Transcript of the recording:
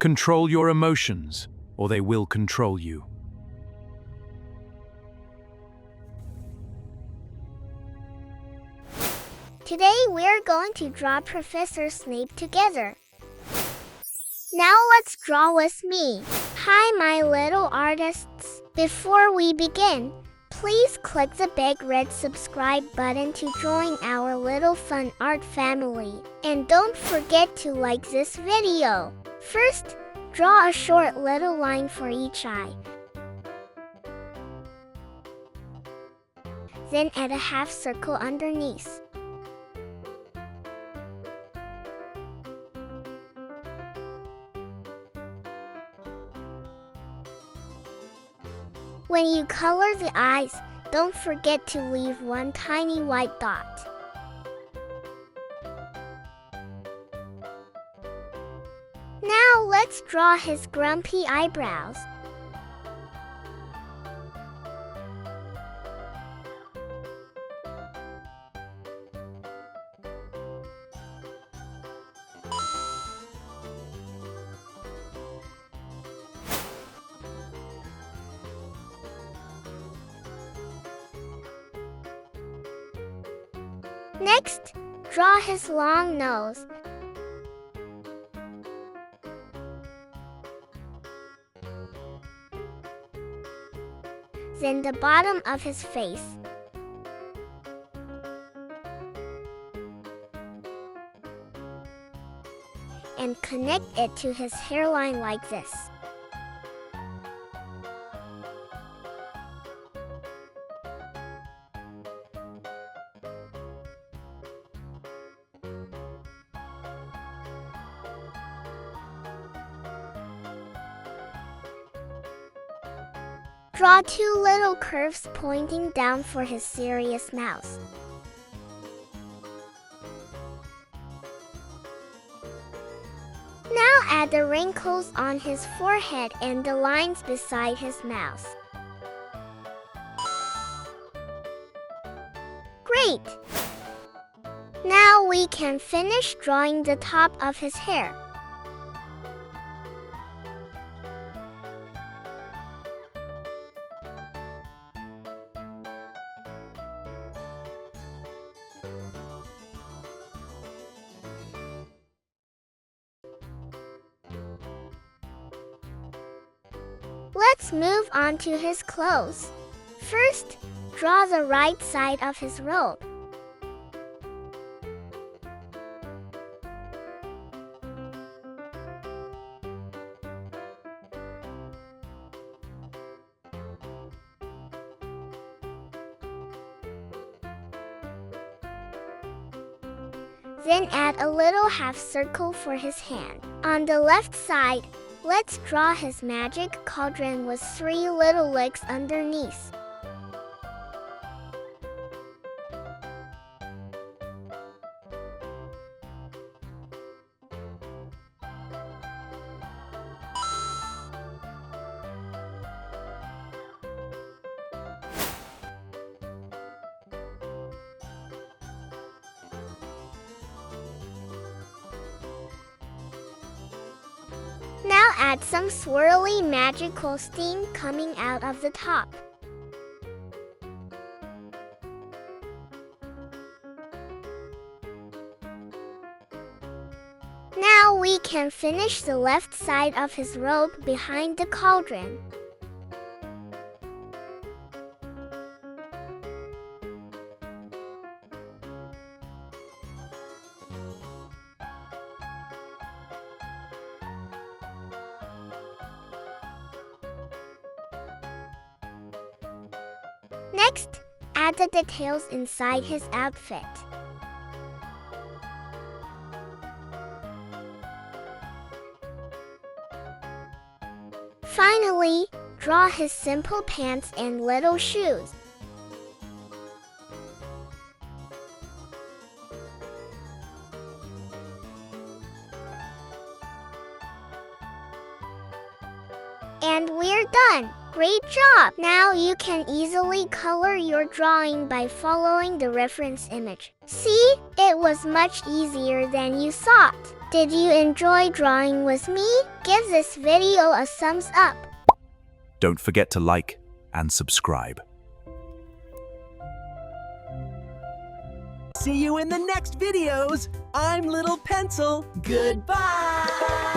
Control your emotions, or they will control you. Today we're going to draw Professor Snape together. Now let's draw with me. Hi my little artists. Before we begin, please click the big red subscribe button to join our little fun art family. And don't forget to like this video. First, draw a short little line for each eye. Then add a half circle underneath. When you color the eyes, don't forget to leave one tiny white dot. Now let's draw his grumpy eyebrows. Next, draw his long nose. Then the bottom of his face. And connect it to his hairline like this. Draw two little curves pointing down for his serious mouth. Now add the wrinkles on his forehead and the lines beside his mouth. Great! Now we can finish drawing the top of his hair. Let's move on to his clothes. First, draw the right side of his robe. Then add a little half circle for his hand. On the left side, let's draw his magic cauldron with 3 little legs underneath. Now add some swirly magical steam coming out of the top. Now we can finish the left side of his robe behind the cauldron. Next, add the details inside his outfit. Finally, draw his simple pants and little shoes. And we're done! Great job! Now you can easily color your drawing by following the reference image. See? It was much easier than you thought. Did you enjoy drawing with me? Give this video a thumbs up. Don't forget to like and subscribe. See you in the next videos. I'm Little Pencil. Goodbye.